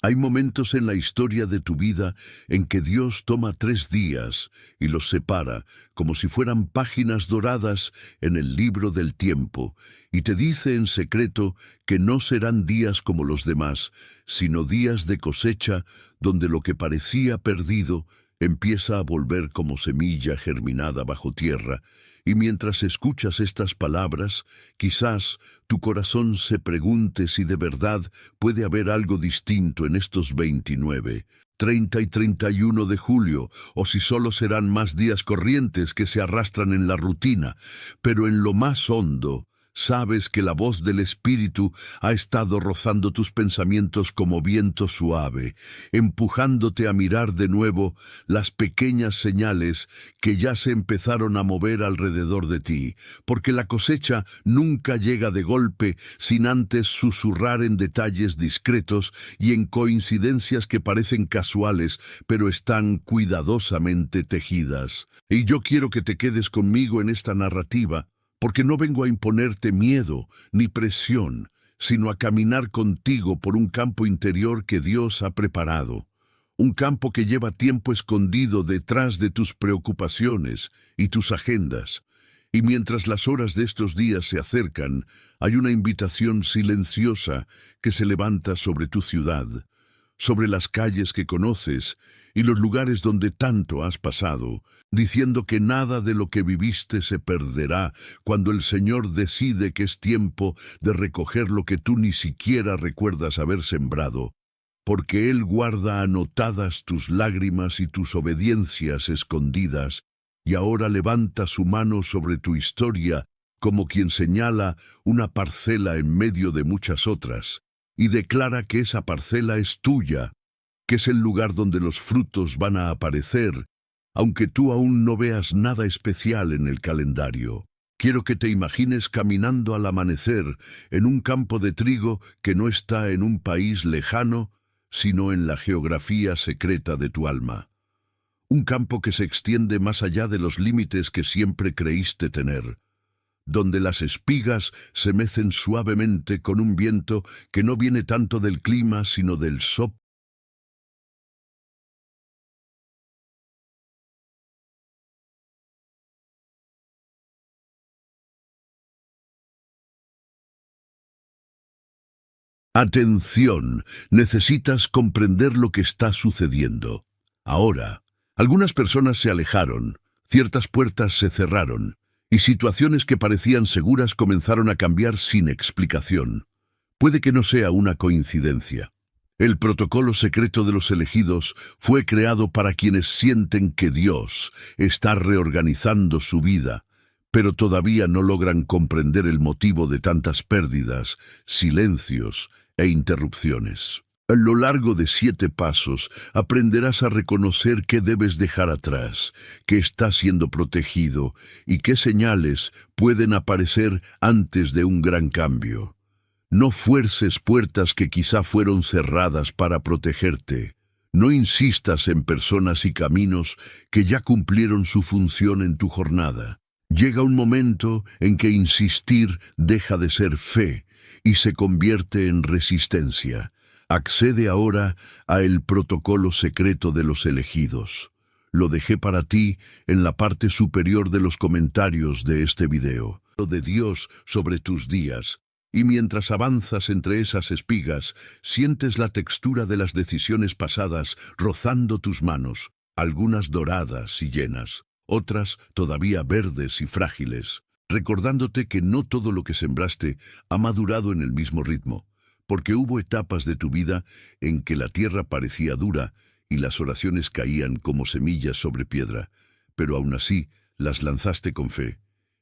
Hay momentos en la historia de tu vida en que Dios toma 3 días y los separa como si fueran páginas doradas en el libro del tiempo, y te dice en secreto que no serán días como los demás, sino días de cosecha donde lo que parecía perdido empieza a volver como semilla germinada bajo tierra. Y mientras escuchas estas palabras, quizás tu corazón se pregunte si de verdad puede haber algo distinto en estos 29, 30 y 31 de julio, o si solo serán más días corrientes que se arrastran en la rutina. Pero en lo más hondo, sabes que la voz del Espíritu ha estado rozando tus pensamientos como viento suave, empujándote a mirar de nuevo las pequeñas señales que ya se empezaron a mover alrededor de ti, porque la cosecha nunca llega de golpe sin antes susurrar en detalles discretos y en coincidencias que parecen casuales, pero están cuidadosamente tejidas. Y yo quiero que te quedes conmigo en esta narrativa, porque no vengo a imponerte miedo ni presión, sino a caminar contigo por un campo interior que Dios ha preparado, un campo que lleva tiempo escondido detrás de tus preocupaciones y tus agendas. Y mientras las horas de estos días se acercan, hay una invitación silenciosa que se levanta sobre tu ciudad, sobre las calles que conoces y los lugares donde tanto has pasado, diciendo que nada de lo que viviste se perderá cuando el Señor decide que es tiempo de recoger lo que tú ni siquiera recuerdas haber sembrado, porque Él guarda anotadas tus lágrimas y tus obediencias escondidas, y ahora levanta su mano sobre tu historia como quien señala una parcela en medio de muchas otras, y declara que esa parcela es tuya, que es el lugar donde los frutos van a aparecer, aunque tú aún no veas nada especial en el calendario. Quiero que te imagines caminando al amanecer en un campo de trigo que no está en un país lejano, sino en la geografía secreta de tu alma. Un campo que se extiende más allá de los límites que siempre creíste tener, donde las espigas se mecen suavemente con un viento que no viene tanto del clima sino del soplo. Atención, necesitas comprender lo que está sucediendo. Ahora, algunas personas se alejaron, ciertas puertas se cerraron, y situaciones que parecían seguras comenzaron a cambiar sin explicación. Puede que no sea una coincidencia. El protocolo secreto de los elegidos fue creado para quienes sienten que Dios está reorganizando su vida, pero todavía no logran comprender el motivo de tantas pérdidas, silencios e interrupciones. A lo largo de 7 pasos aprenderás a reconocer qué debes dejar atrás, qué está siendo protegido y qué señales pueden aparecer antes de un gran cambio. No fuerces puertas que quizá fueron cerradas para protegerte. No insistas en personas y caminos que ya cumplieron su función en tu jornada. Llega un momento en que insistir deja de ser fe y se convierte en resistencia. Accede ahora a el protocolo secreto de los elegidos. Lo dejé para ti en la parte superior de los comentarios de este video. Lo de Dios sobre tus días. Y mientras avanzas entre esas espigas, sientes la textura de las decisiones pasadas rozando tus manos, algunas doradas y llenas, otras todavía verdes y frágiles, recordándote que no todo lo que sembraste ha madurado en el mismo ritmo, porque hubo etapas de tu vida en que la tierra parecía dura y las oraciones caían como semillas sobre piedra, pero aún así las lanzaste con fe,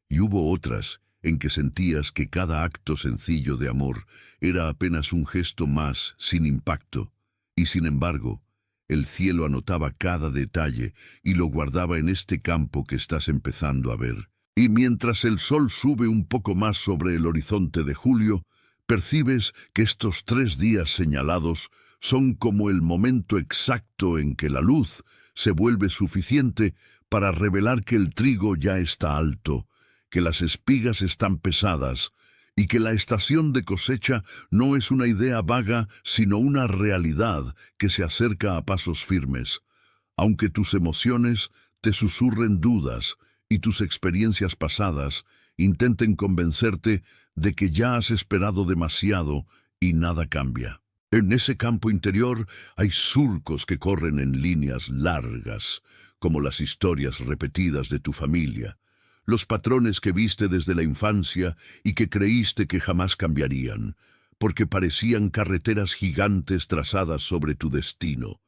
y hubo otras en que sentías que cada acto sencillo de amor era apenas un gesto más sin impacto, y sin embargo, el cielo anotaba cada detalle y lo guardaba en este campo que estás empezando a ver. Y mientras el sol sube un poco más sobre el horizonte de julio, percibes que estos 3 días señalados son como el momento exacto en que la luz se vuelve suficiente para revelar que el trigo ya está alto, que las espigas están pesadas y que la estación de cosecha no es una idea vaga, sino una realidad que se acerca a pasos firmes. Aunque tus emociones te susurren dudas y tus experiencias pasadas intenten convencerte de que ya has esperado demasiado y nada cambia. En ese campo interior hay surcos que corren en líneas largas, como las historias repetidas de tu familia, los patrones que viste desde la infancia y que creíste que jamás cambiarían, porque parecían carreteras gigantes trazadas sobre tu destino.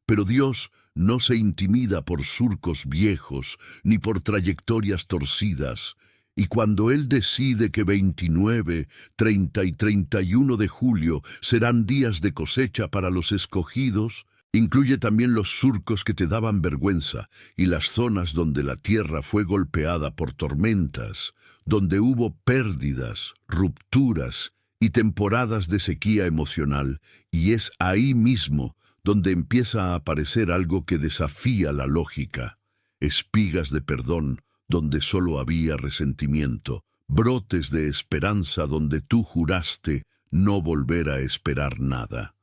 Pero Dios no se intimida por surcos viejos ni por trayectorias torcidas, y cuando Él decide que 29, 30 y 31 de julio serán días de cosecha para los escogidos, incluye también los surcos que te daban vergüenza y las zonas donde la tierra fue golpeada por tormentas, donde hubo pérdidas, rupturas y temporadas de sequía emocional, y es ahí mismo donde empieza a aparecer algo que desafía la lógica: espigas de perdón donde solo había resentimiento, brotes de esperanza donde tú juraste no volver a esperar nada,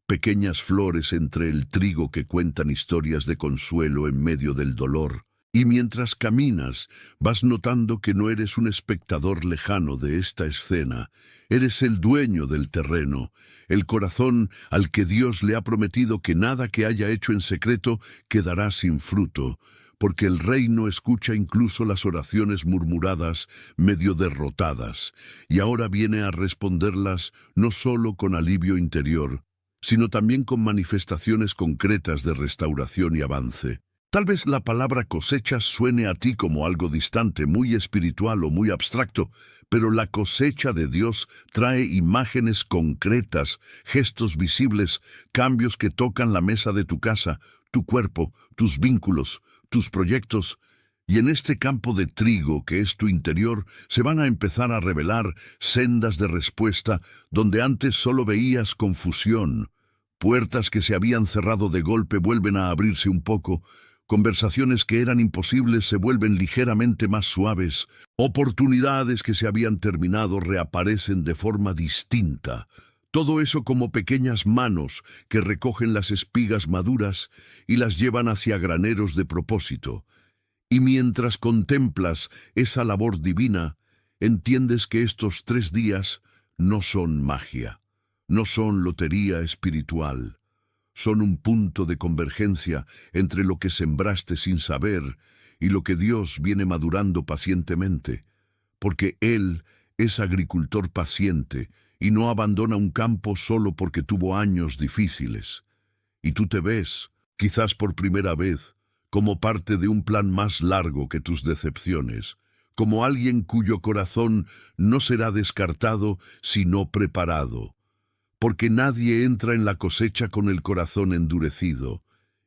pequeñas flores entre el trigo que cuentan historias de consuelo en medio del dolor. Y mientras caminas, vas notando que no eres un espectador lejano de esta escena, eres el dueño del terreno, el corazón al que Dios le ha prometido que nada que haya hecho en secreto quedará sin fruto, porque el reino escucha incluso las oraciones murmuradas, medio derrotadas, y ahora viene a responderlas no solo con alivio interior, sino también con manifestaciones concretas de restauración y avance. Tal vez la palabra cosecha suene a ti como algo distante, muy espiritual o muy abstracto, pero la cosecha de Dios trae imágenes concretas, gestos visibles, cambios que tocan la mesa de tu casa, tu cuerpo, tus vínculos, tus proyectos. Y en este campo de trigo que es tu interior, se van a empezar a revelar sendas de respuesta donde antes solo veías confusión. Puertas que se habían cerrado de golpe vuelven a abrirse un poco. Conversaciones que eran imposibles se vuelven ligeramente más suaves. Oportunidades que se habían terminado reaparecen de forma distinta. Todo eso como pequeñas manos que recogen las espigas maduras y las llevan hacia graneros de propósito. Y mientras contemplas esa labor divina, entiendes que estos 3 días no son magia, no son lotería espiritual. Son un punto de convergencia entre lo que sembraste sin saber y lo que Dios viene madurando pacientemente, porque Él es agricultor paciente y no abandona un campo solo porque tuvo años difíciles. Y tú te ves, quizás por primera vez, como parte de un plan más largo que tus decepciones, como alguien cuyo corazón no será descartado sino preparado. Porque nadie entra en la cosecha con el corazón endurecido,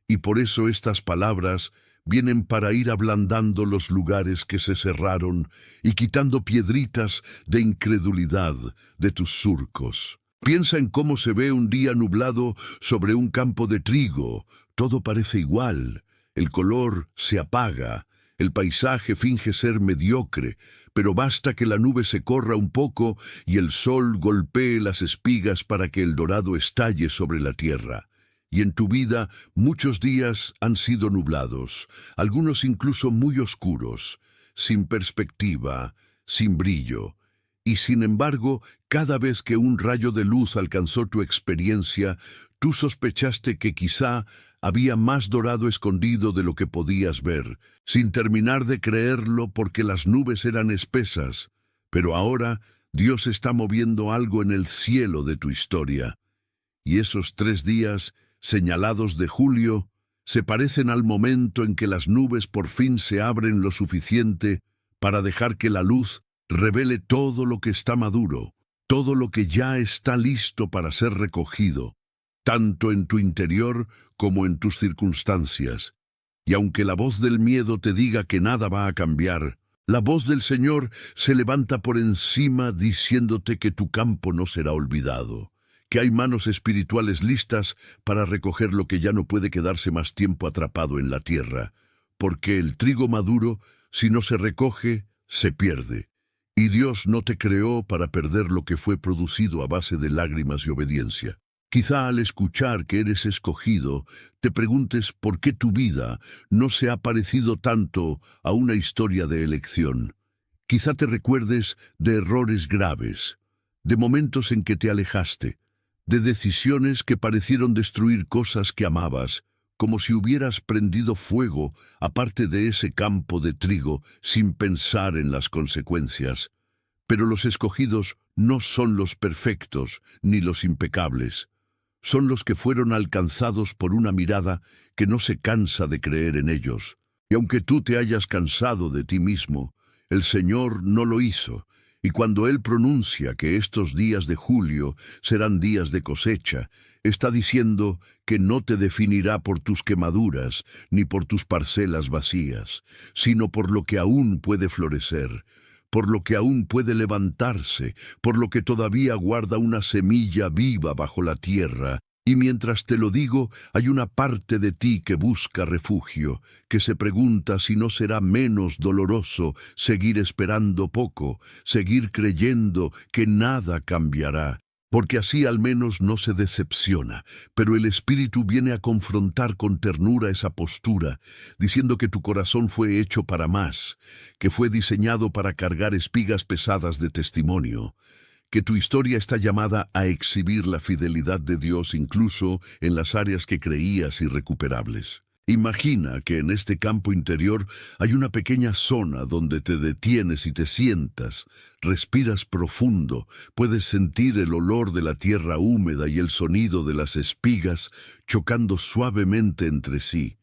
y por eso estas palabras vienen para ir ablandando los lugares que se cerraron y quitando piedritas de incredulidad de tus surcos. Piensa en cómo se ve un día nublado sobre un campo de trigo. Todo parece igual, el color se apaga, el paisaje finge ser mediocre, pero basta que la nube se corra un poco y el sol golpee las espigas para que el dorado estalle sobre la tierra. Y en tu vida muchos días han sido nublados, algunos incluso muy oscuros, sin perspectiva, sin brillo. Y sin embargo, cada vez que un rayo de luz alcanzó tu experiencia, tú sospechaste que quizá había más dorado escondido de lo que podías ver, sin terminar de creerlo porque las nubes eran espesas. Pero ahora Dios está moviendo algo en el cielo de tu historia. Y esos 3 días, señalados de julio, se parecen al momento en que las nubes por fin se abren lo suficiente para dejar que la luz revele todo lo que está maduro, todo lo que ya está listo para ser recogido, tanto en tu interior como en tus circunstancias. Y aunque la voz del miedo te diga que nada va a cambiar, la voz del Señor se levanta por encima diciéndote que tu campo no será olvidado, que hay manos espirituales listas para recoger lo que ya no puede quedarse más tiempo atrapado en la tierra, porque el trigo maduro, si no se recoge, se pierde, Y Dios no te creó para perder lo que fue producido a base de lágrimas y obediencia. Quizá al escuchar que eres escogido, te preguntes por qué tu vida no se ha parecido tanto a una historia de elección. Quizá te recuerdes de errores graves, de momentos en que te alejaste, de decisiones que parecieron destruir cosas que amabas, como si hubieras prendido fuego aparte de ese campo de trigo sin pensar en las consecuencias. Pero los escogidos no son los perfectos ni los impecables. Son los que fueron alcanzados por una mirada que no se cansa de creer en ellos. Y aunque tú te hayas cansado de ti mismo, el Señor no lo hizo. Y cuando Él pronuncia que estos días de julio serán días de cosecha, está diciendo que no te definirá por tus quemaduras ni por tus parcelas vacías, sino por lo que aún puede florecer, por lo que aún puede levantarse, por lo que todavía guarda una semilla viva bajo la tierra. Y mientras te lo digo, hay una parte de ti que busca refugio, que se pregunta si no será menos doloroso seguir esperando poco, seguir creyendo que nada cambiará, porque así al menos no se decepciona. Pero el Espíritu viene a confrontar con ternura esa postura, diciendo que tu corazón fue hecho para más, que fue diseñado para cargar espigas pesadas de testimonio, que tu historia está llamada a exhibir la fidelidad de Dios incluso en las áreas que creías irrecuperables. Imagina que en este campo interior hay una pequeña zona donde te detienes y te sientas, respiras profundo, puedes sentir el olor de la tierra húmeda y el sonido de las espigas chocando suavemente entre sí.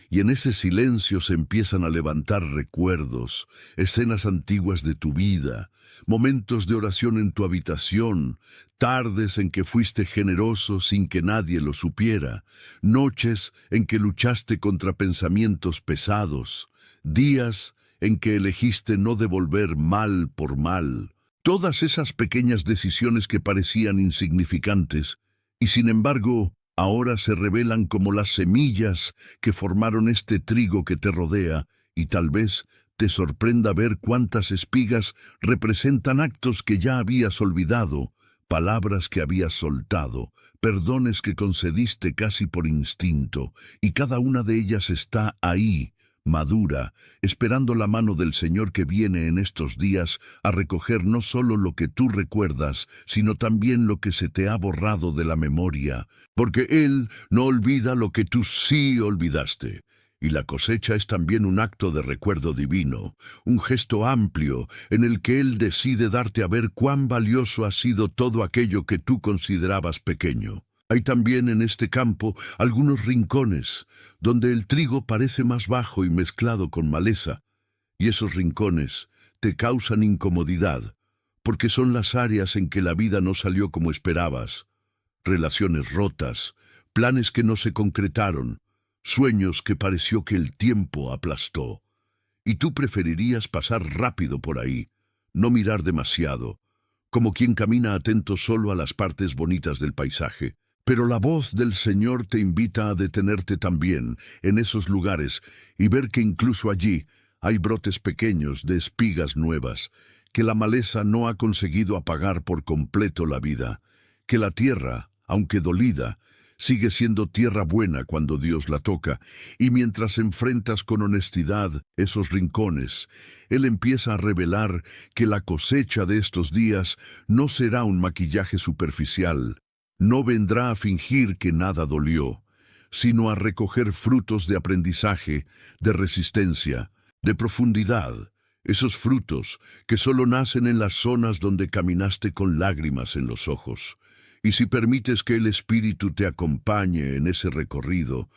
Y en ese silencio se empiezan a levantar recuerdos, escenas antiguas de tu vida, momentos de oración en tu habitación, tardes en que fuiste generoso sin que nadie lo supiera, noches en que luchaste contra pensamientos pesados, días en que elegiste no devolver mal por mal. Todas esas pequeñas decisiones que parecían insignificantes, y sin embargo, ahora se revelan como las semillas que formaron este trigo que te rodea, y tal vez te sorprenda ver cuántas espigas representan actos que ya habías olvidado, palabras que habías soltado, perdones que concediste casi por instinto, y cada una de ellas está ahí, madura, esperando la mano del Señor que viene en estos días a recoger no solo lo que tú recuerdas, sino también lo que se te ha borrado de la memoria, porque Él no olvida lo que tú sí olvidaste. Y la cosecha es también un acto de recuerdo divino, un gesto amplio en el que Él decide darte a ver cuán valioso ha sido todo aquello que tú considerabas pequeño. Hay también en este campo algunos rincones, donde el trigo parece más bajo y mezclado con maleza, y esos rincones te causan incomodidad, porque son las áreas en que la vida no salió como esperabas, relaciones rotas, planes que no se concretaron, sueños que pareció que el tiempo aplastó. Y tú preferirías pasar rápido por ahí, no mirar demasiado, como quien camina atento solo a las partes bonitas del paisaje. Pero la voz del Señor te invita a detenerte también en esos lugares y ver que incluso allí hay brotes pequeños de espigas nuevas, que la maleza no ha conseguido apagar por completo la vida, que la tierra, aunque dolida, sigue siendo tierra buena cuando Dios la toca, y mientras enfrentas con honestidad esos rincones, Él empieza a revelar que la cosecha de estos días no será un maquillaje superficial, no vendrá a fingir que nada dolió, sino a recoger frutos de aprendizaje, de resistencia, de profundidad, esos frutos que solo nacen en las zonas donde caminaste con lágrimas en los ojos. Y si permites que el Espíritu te acompañe en ese recorrido,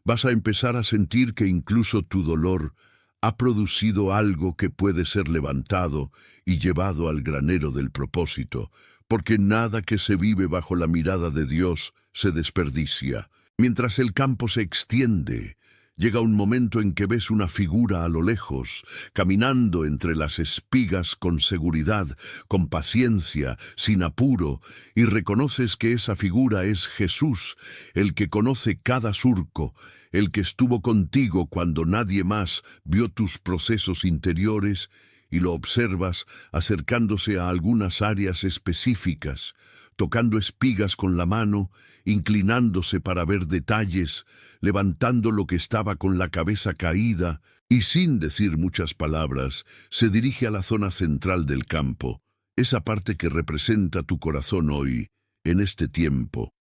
vas a empezar a sentir que incluso tu dolor ha producido algo que puede ser levantado y llevado al granero del propósito, porque nada que se vive bajo la mirada de Dios se desperdicia. Mientras el campo se extiende, llega un momento en que ves una figura a lo lejos, caminando entre las espigas con seguridad, con paciencia, sin apuro, y reconoces que esa figura es Jesús, el que conoce cada surco, el que estuvo contigo cuando nadie más vio tus procesos interiores y lo observas acercándose a algunas áreas específicas, tocando espigas con la mano, inclinándose para ver detalles, levantando lo que estaba con la cabeza caída, y sin decir muchas palabras, se dirige a la zona central del campo, esa parte que representa tu corazón hoy, en este tiempo.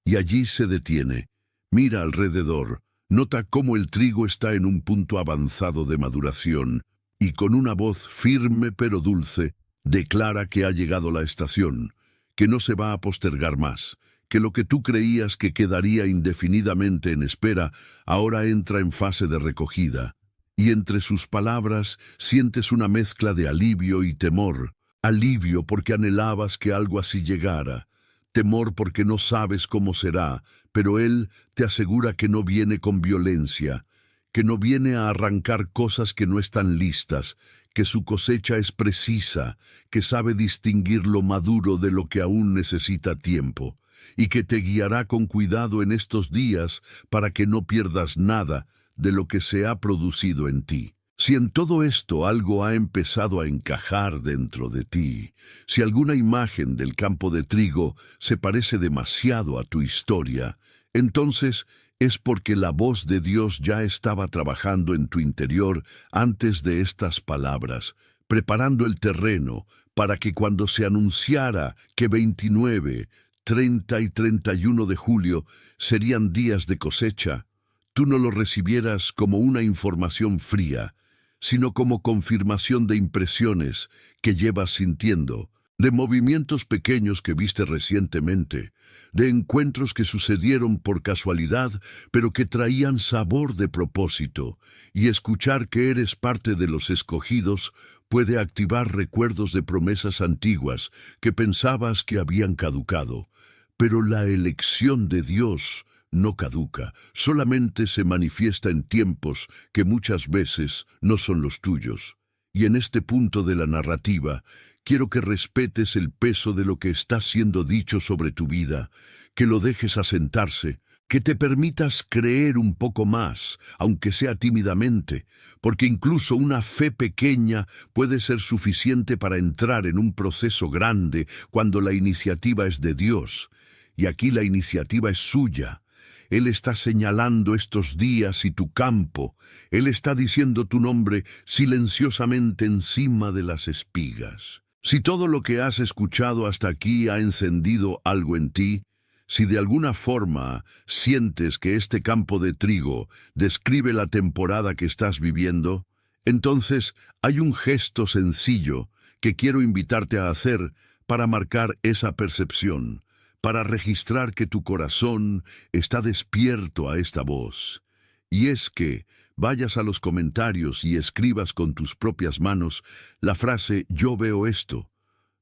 Y allí se detiene, mira alrededor, nota cómo el trigo está en un punto avanzado de maduración, y con una voz firme pero dulce, declara que ha llegado la estación, que no se va a postergar más, que lo que tú creías que quedaría indefinidamente en espera, ahora entra en fase de recogida. Y entre sus palabras sientes una mezcla de alivio y temor. Alivio porque anhelabas que algo así llegara. Temor porque no sabes cómo será, pero Él te asegura que no viene con violencia, que no viene a arrancar cosas que no están listas, que su cosecha es precisa, que sabe distinguir lo maduro de lo que aún necesita tiempo, y que te guiará con cuidado en estos días para que no pierdas nada de lo que se ha producido en ti. Si en todo esto algo ha empezado a encajar dentro de ti, si alguna imagen del campo de trigo se parece demasiado a tu historia, entonces es porque la voz de Dios ya estaba trabajando en tu interior antes de estas palabras, preparando el terreno para que cuando se anunciara que 29, 30 y 31 de julio serían días de cosecha, tú no lo recibieras como una información fría, sino como confirmación de impresiones que llevas sintiendo, de movimientos pequeños que viste recientemente, de encuentros que sucedieron por casualidad, pero que traían sabor de propósito, y escuchar que eres parte de los escogidos puede activar recuerdos de promesas antiguas que pensabas que habían caducado. Pero la elección de Dios no caduca, solamente se manifiesta en tiempos que muchas veces no son los tuyos. Y en este punto de la narrativa, quiero que respetes el peso de lo que está siendo dicho sobre tu vida, que lo dejes asentarse, que te permitas creer un poco más, aunque sea tímidamente, porque incluso una fe pequeña puede ser suficiente para entrar en un proceso grande cuando la iniciativa es de Dios. Y aquí la iniciativa es suya. Él está señalando estos días y tu campo. Él está diciendo tu nombre silenciosamente encima de las espigas. Si todo lo que has escuchado hasta aquí ha encendido algo en ti, si de alguna forma sientes que este campo de trigo describe la temporada que estás viviendo, entonces hay un gesto sencillo que quiero invitarte a hacer para marcar esa percepción, para registrar que tu corazón está despierto a esta voz. Y es que vayas a los comentarios y escribas con tus propias manos la frase «Yo veo esto»,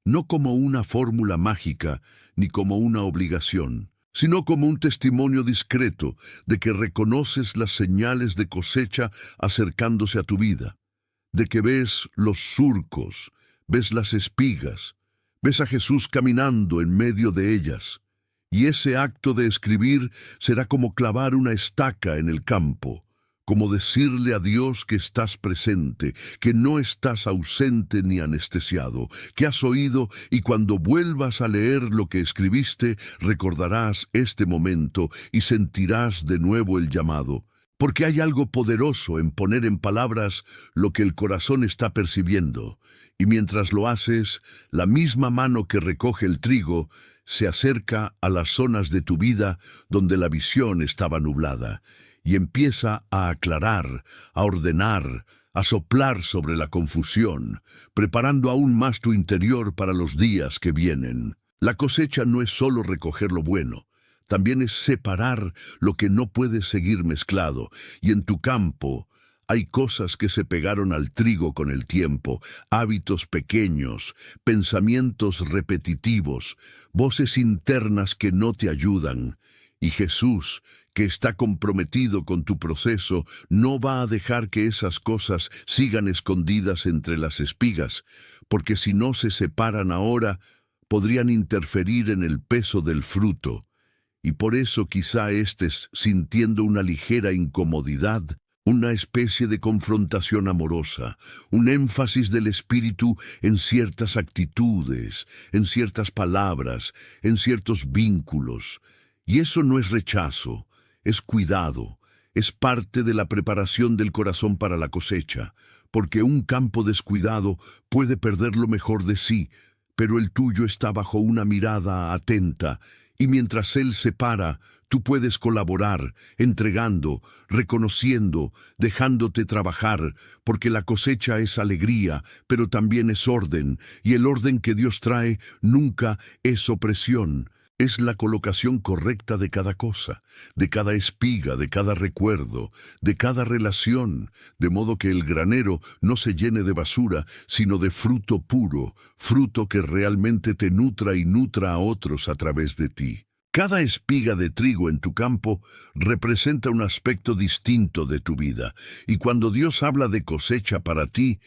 no como una fórmula mágica ni como una obligación, sino como un testimonio discreto de que reconoces las señales de cosecha acercándose a tu vida, de que ves los surcos, ves las espigas, ves a Jesús caminando en medio de ellas, y ese acto de escribir será como clavar una estaca en el campo, como decirle a Dios que estás presente, que no estás ausente ni anestesiado, que has oído y cuando vuelvas a leer lo que escribiste, recordarás este momento y sentirás de nuevo el llamado. Porque hay algo poderoso en poner en palabras lo que el corazón está percibiendo, y mientras lo haces, la misma mano que recoge el trigo se acerca a las zonas de tu vida donde la visión estaba nublada, y empieza a aclarar, a ordenar, a soplar sobre la confusión, preparando aún más tu interior para los días que vienen. La cosecha no es solo recoger lo bueno, también es separar lo que no puede seguir mezclado, y en tu campo hay cosas que se pegaron al trigo con el tiempo, hábitos pequeños, pensamientos repetitivos, voces internas que no te ayudan. Y Jesús, que está comprometido con tu proceso, no va a dejar que esas cosas sigan escondidas entre las espigas, porque si no se separan ahora, podrían interferir en el peso del fruto. Y por eso quizá estés sintiendo una ligera incomodidad, una especie de confrontación amorosa, un énfasis del espíritu en ciertas actitudes, en ciertas palabras, en ciertos vínculos. Y eso no es rechazo, es cuidado, es parte de la preparación del corazón para la cosecha, porque un campo descuidado puede perder lo mejor de sí, pero el tuyo está bajo una mirada atenta, y mientras él separa, tú puedes colaborar, entregando, reconociendo, dejándote trabajar, porque la cosecha es alegría, pero también es orden, y el orden que Dios trae nunca es opresión. Es la colocación correcta de cada cosa, de cada espiga, de cada recuerdo, de cada relación, de modo que el granero no se llene de basura, sino de fruto puro, fruto que realmente te nutra y nutra a otros a través de ti. Cada espiga de trigo en tu campo representa un aspecto distinto de tu vida, y cuando Dios habla de cosecha para ti,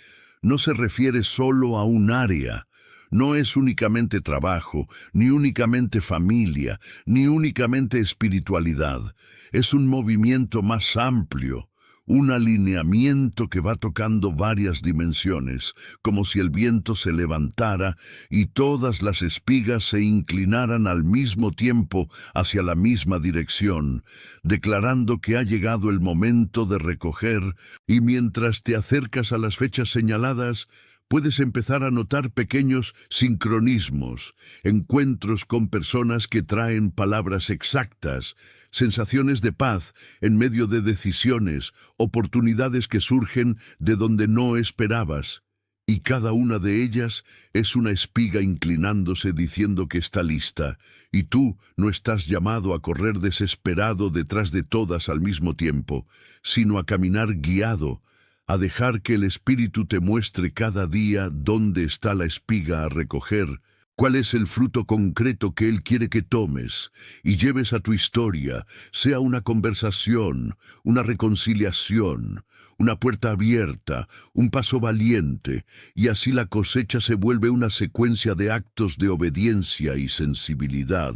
no se refiere solo a un área. No es únicamente trabajo, ni únicamente familia, ni únicamente espiritualidad. Es un movimiento más amplio, un alineamiento que va tocando varias dimensiones, como si el viento se levantara y todas las espigas se inclinaran al mismo tiempo hacia la misma dirección, declarando que ha llegado el momento de recoger, y mientras te acercas a las fechas señaladas, puedes empezar a notar pequeños sincronismos, encuentros con personas que traen palabras exactas, sensaciones de paz en medio de decisiones, oportunidades que surgen de donde no esperabas. Y cada una de ellas es una espiga inclinándose diciendo que está lista, y tú no estás llamado a correr desesperado detrás de todas al mismo tiempo, sino a caminar guiado, a dejar que el Espíritu te muestre cada día dónde está la espiga a recoger, cuál es el fruto concreto que Él quiere que tomes y lleves a tu historia, sea una conversación, una reconciliación, una puerta abierta, un paso valiente, y así la cosecha se vuelve una secuencia de actos de obediencia y sensibilidad,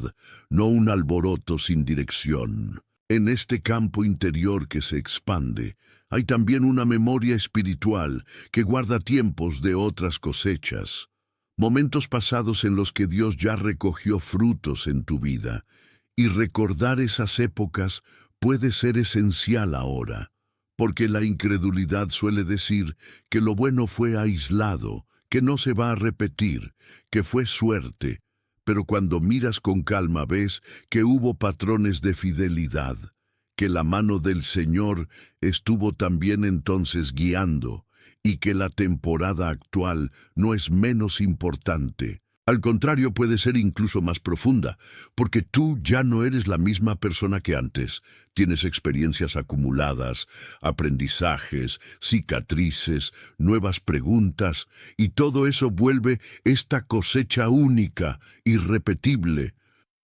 no un alboroto sin dirección. En este campo interior que se expande, hay también una memoria espiritual que guarda tiempos de otras cosechas, momentos pasados en los que Dios ya recogió frutos en tu vida, y recordar esas épocas puede ser esencial ahora, porque la incredulidad suele decir que lo bueno fue aislado, que no se va a repetir, que fue suerte, pero cuando miras con calma ves que hubo patrones de fidelidad, que la mano del Señor estuvo también entonces guiando, y que la temporada actual no es menos importante. Al contrario, puede ser incluso más profunda, porque tú ya no eres la misma persona que antes. Tienes experiencias acumuladas, aprendizajes, cicatrices, nuevas preguntas, y todo eso vuelve esta cosecha única, irrepetible,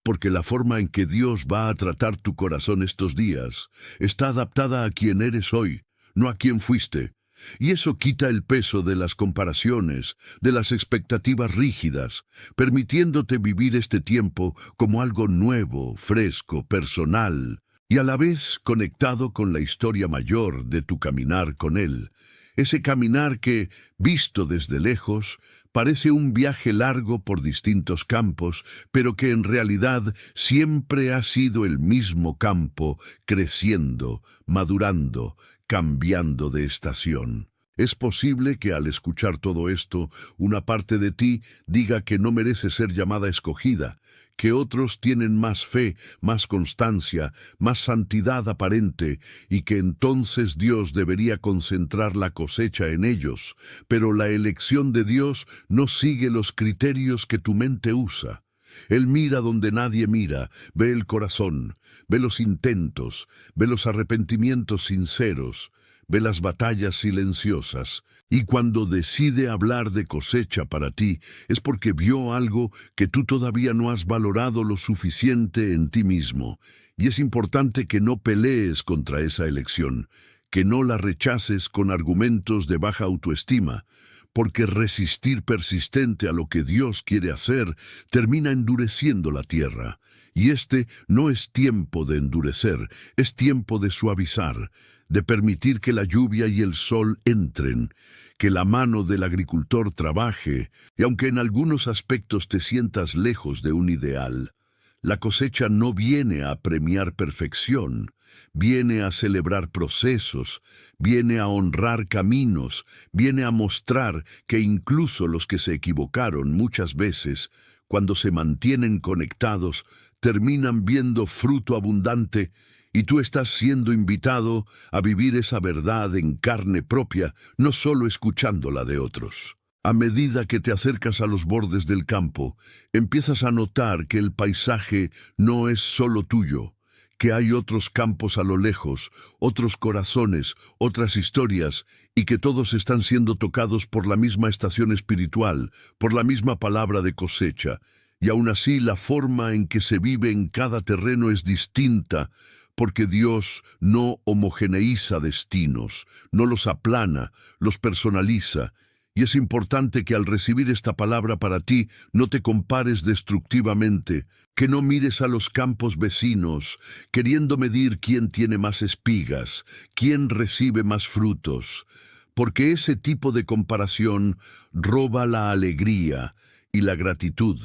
porque la forma en que Dios va a tratar tu corazón estos días está adaptada a quien eres hoy, no a quien fuiste. Y eso quita el peso de las comparaciones, de las expectativas rígidas, permitiéndote vivir este tiempo como algo nuevo, fresco, personal, y a la vez conectado con la historia mayor de tu caminar con Él. Ese caminar que, visto desde lejos, parece un viaje largo por distintos campos, pero que en realidad siempre ha sido el mismo campo, creciendo, madurando, cambiando de estación. Es posible que al escuchar todo esto, una parte de ti diga que no merece ser llamada escogida, que otros tienen más fe, más constancia, más santidad aparente, y que entonces Dios debería concentrar la cosecha en ellos, pero la elección de Dios no sigue los criterios que tu mente usa. Él mira donde nadie mira, ve el corazón, ve los intentos, ve los arrepentimientos sinceros, ve las batallas silenciosas, y cuando decide hablar de cosecha para ti, es porque vio algo que tú todavía no has valorado lo suficiente en ti mismo, y es importante que no pelees contra esa elección, que no la rechaces con argumentos de baja autoestima, porque resistir persistente a lo que Dios quiere hacer termina endureciendo la tierra, y este no es tiempo de endurecer, es tiempo de suavizar, de permitir que la lluvia y el sol entren, que la mano del agricultor trabaje, y aunque en algunos aspectos te sientas lejos de un ideal, la cosecha no viene a premiar perfección, viene a celebrar procesos, viene a honrar caminos, viene a mostrar que incluso los que se equivocaron muchas veces, cuando se mantienen conectados, terminan viendo fruto abundante, y tú estás siendo invitado a vivir esa verdad en carne propia, no solo escuchándola de otros. A medida que te acercas a los bordes del campo, empiezas a notar que el paisaje no es solo tuyo, que hay otros campos a lo lejos, otros corazones, otras historias, y que todos están siendo tocados por la misma estación espiritual, por la misma palabra de cosecha, y aún así la forma en que se vive en cada terreno es distinta, porque Dios no homogeneiza destinos, no los aplana, los personaliza. Y es importante que al recibir esta palabra para ti no te compares destructivamente, que no mires a los campos vecinos, queriendo medir quién tiene más espigas, quién recibe más frutos, porque ese tipo de comparación roba la alegría y la gratitud,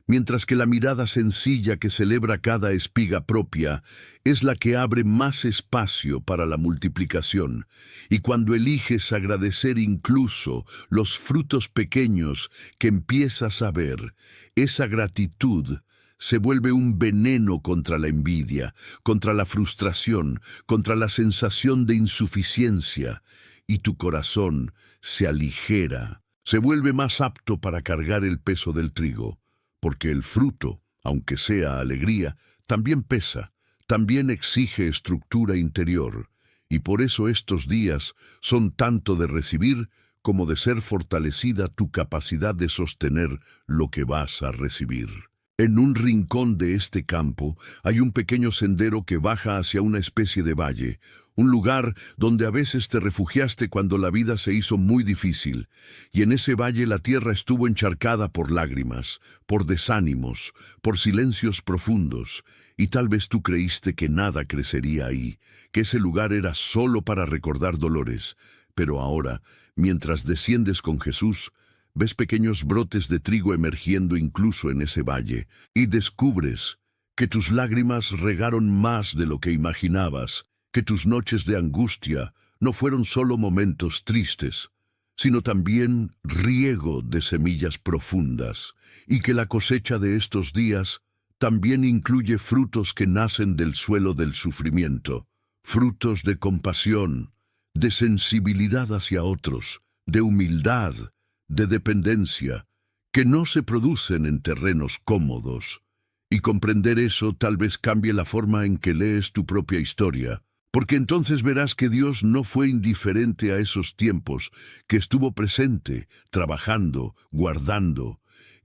mientras que la mirada sencilla que celebra cada espiga propia es la que abre más espacio para la multiplicación. Y cuando eliges agradecer incluso los frutos pequeños que empiezas a ver, esa gratitud se vuelve un veneno contra la envidia, contra la frustración, contra la sensación de insuficiencia, y tu corazón se aligera, se vuelve más apto para cargar el peso del trigo. Porque el fruto, aunque sea alegría, también pesa, también exige estructura interior, y por eso estos días son tanto de recibir como de ser fortalecida tu capacidad de sostener lo que vas a recibir. En un rincón de este campo hay un pequeño sendero que baja hacia una especie de valle, un lugar donde a veces te refugiaste cuando la vida se hizo muy difícil, y en ese valle la tierra estuvo encharcada por lágrimas, por desánimos, por silencios profundos, y tal vez tú creíste que nada crecería ahí, que ese lugar era solo para recordar dolores, pero ahora, mientras desciendes con Jesús, ves pequeños brotes de trigo emergiendo incluso en ese valle, y descubres que tus lágrimas regaron más de lo que imaginabas, que tus noches de angustia no fueron solo momentos tristes, sino también riego de semillas profundas, y que la cosecha de estos días también incluye frutos que nacen del suelo del sufrimiento, frutos de compasión, de sensibilidad hacia otros, de humildad, de dependencia, que no se producen en terrenos cómodos. Y comprender eso tal vez cambie la forma en que lees tu propia historia, porque entonces verás que Dios no fue indiferente a esos tiempos, que estuvo presente, trabajando, guardando,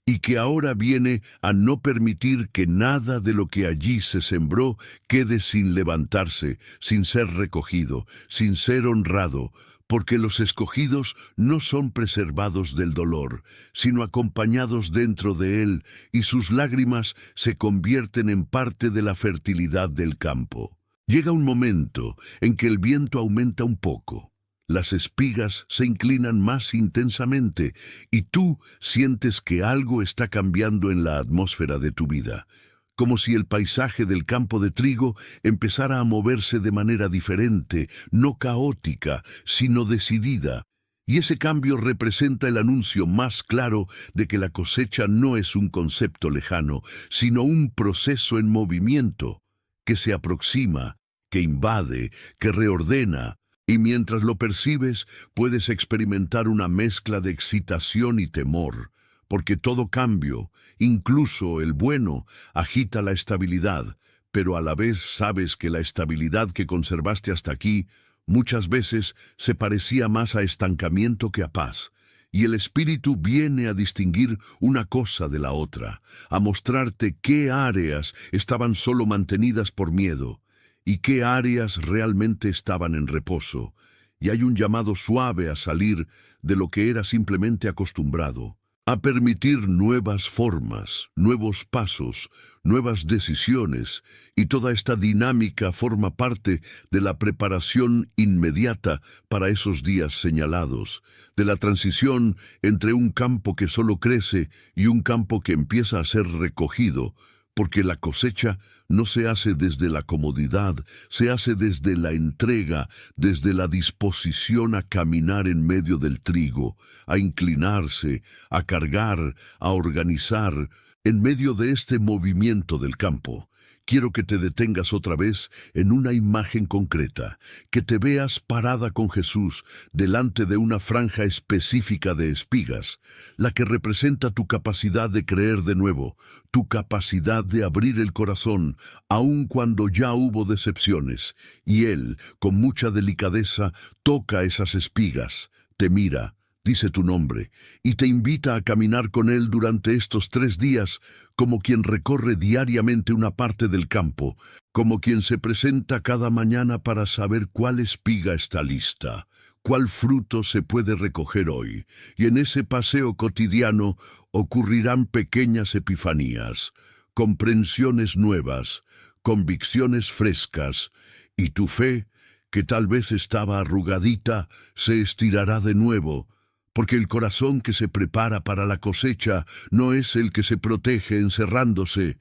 y que ahora viene a no permitir que nada de lo que allí se sembró quede sin levantarse, sin ser recogido, sin ser honrado, porque los escogidos no son preservados del dolor, sino acompañados dentro de él, y sus lágrimas se convierten en parte de la fertilidad del campo. Llega un momento en que el viento aumenta un poco, las espigas se inclinan más intensamente, y tú sientes que algo está cambiando en la atmósfera de tu vida, como si el paisaje del campo de trigo empezara a moverse de manera diferente, no caótica, sino decidida. Y ese cambio representa el anuncio más claro de que la cosecha no es un concepto lejano, sino un proceso en movimiento, que se aproxima, que invade, que reordena, y mientras lo percibes, puedes experimentar una mezcla de excitación y temor, porque todo cambio, incluso el bueno, agita la estabilidad, pero a la vez sabes que la estabilidad que conservaste hasta aquí muchas veces se parecía más a estancamiento que a paz, y el Espíritu viene a distinguir una cosa de la otra, a mostrarte qué áreas estaban solo mantenidas por miedo, y qué áreas realmente estaban en reposo, y hay un llamado suave a salir de lo que era simplemente acostumbrado, a permitir nuevas formas, nuevos pasos, nuevas decisiones, y toda esta dinámica forma parte de la preparación inmediata para esos días señalados, de la transición entre un campo que solo crece y un campo que empieza a ser recogido, porque la cosecha no se hace desde la comodidad, se hace desde la entrega, desde la disposición a caminar en medio del trigo, a inclinarse, a cargar, a organizar, en medio de este movimiento del campo. Quiero que te detengas otra vez en una imagen concreta, que te veas parada con Jesús delante de una franja específica de espigas, la que representa tu capacidad de creer de nuevo, tu capacidad de abrir el corazón, aun cuando ya hubo decepciones, y Él, con mucha delicadeza, toca esas espigas, te mira, dice tu nombre, y te invita a caminar con Él durante estos 3 días, como quien recorre diariamente una parte del campo, como quien se presenta cada mañana para saber cuál espiga está lista, cuál fruto se puede recoger hoy, y en ese paseo cotidiano ocurrirán pequeñas epifanías, comprensiones nuevas, convicciones frescas, y tu fe, que tal vez estaba arrugadita, se estirará de nuevo, porque el corazón que se prepara para la cosecha no es el que se protege encerrándose,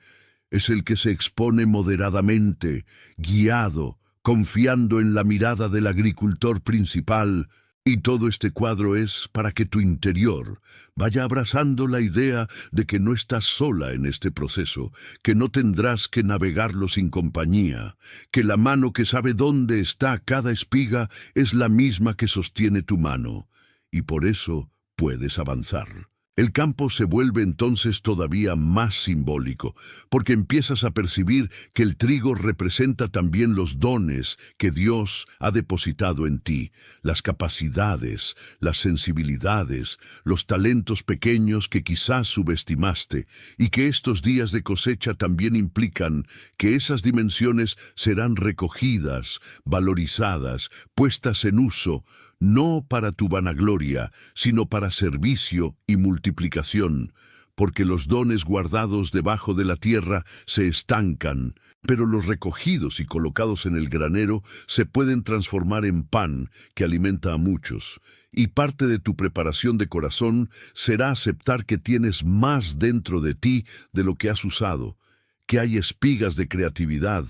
es el que se expone moderadamente, guiado, confiando en la mirada del agricultor principal, y todo este cuadro es para que tu interior vaya abrazando la idea de que no estás sola en este proceso, que no tendrás que navegarlo sin compañía, que la mano que sabe dónde está cada espiga es la misma que sostiene tu mano, y por eso puedes avanzar. El campo se vuelve entonces todavía más simbólico, porque empiezas a percibir que el trigo representa también los dones que Dios ha depositado en ti, las capacidades, las sensibilidades, los talentos pequeños que quizás subestimaste, y que estos días de cosecha también implican que esas dimensiones serán recogidas, valorizadas, puestas en uso, no para tu vanagloria, sino para servicio y multiplicación, porque los dones guardados debajo de la tierra se estancan, pero los recogidos y colocados en el granero se pueden transformar en pan que alimenta a muchos. Y parte de tu preparación de corazón será aceptar que tienes más dentro de ti de lo que has usado, que hay espigas de creatividad,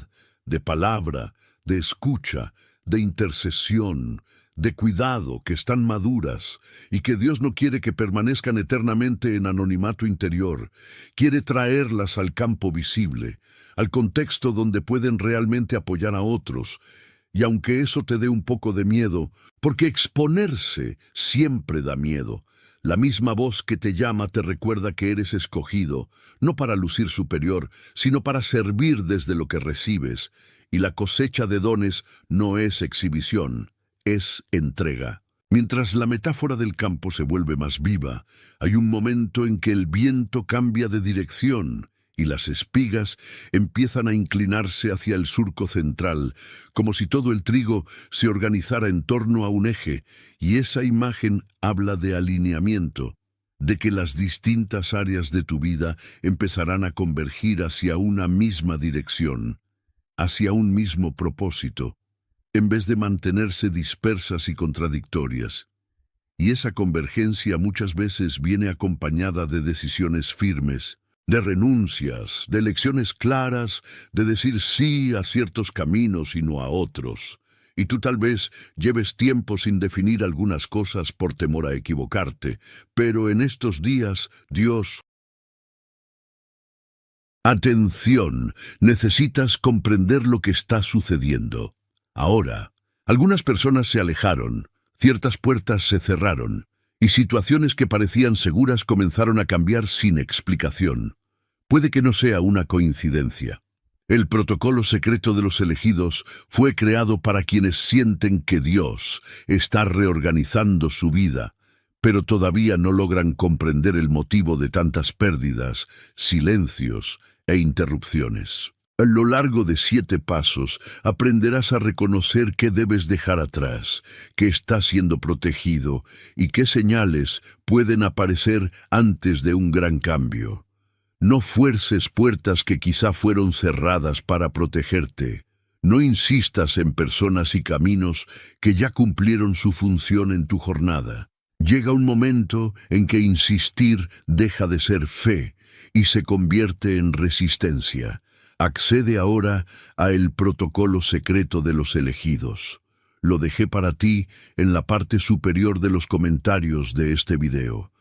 de palabra, de escucha, de intercesión, de cuidado, que están maduras, y que Dios no quiere que permanezcan eternamente en anonimato interior. Quiere traerlas al campo visible, al contexto donde pueden realmente apoyar a otros. Y aunque eso te dé un poco de miedo, porque exponerse siempre da miedo, la misma voz que te llama te recuerda que eres escogido, no para lucir superior, sino para servir desde lo que recibes, y la cosecha de dones no es exhibición, es entrega. Mientras la metáfora del campo se vuelve más viva, hay un momento en que el viento cambia de dirección y las espigas empiezan a inclinarse hacia el surco central, como si todo el trigo se organizara en torno a un eje, y esa imagen habla de alineamiento, de que las distintas áreas de tu vida empezarán a convergir hacia una misma dirección, hacia un mismo propósito, en vez de mantenerse dispersas y contradictorias. Y esa convergencia muchas veces viene acompañada de decisiones firmes, de renuncias, de elecciones claras, de decir sí a ciertos caminos y no a otros. Y tú tal vez lleves tiempo sin definir algunas cosas por temor a equivocarte, pero en estos días Dios... Atención, necesitas comprender lo que está sucediendo. Ahora, algunas personas se alejaron, ciertas puertas se cerraron, y situaciones que parecían seguras comenzaron a cambiar sin explicación. Puede que no sea una coincidencia. El protocolo secreto de los elegidos fue creado para quienes sienten que Dios está reorganizando su vida, pero todavía no logran comprender el motivo de tantas pérdidas, silencios e interrupciones. A lo largo de 7 pasos aprenderás a reconocer qué debes dejar atrás, qué está siendo protegido y qué señales pueden aparecer antes de un gran cambio. No fuerces puertas que quizá fueron cerradas para protegerte. No insistas en personas y caminos que ya cumplieron su función en tu jornada. Llega un momento en que insistir deja de ser fe y se convierte en resistencia. Accede ahora a el protocolo secreto de los elegidos. Lo dejé para ti en la parte superior de los comentarios de este video.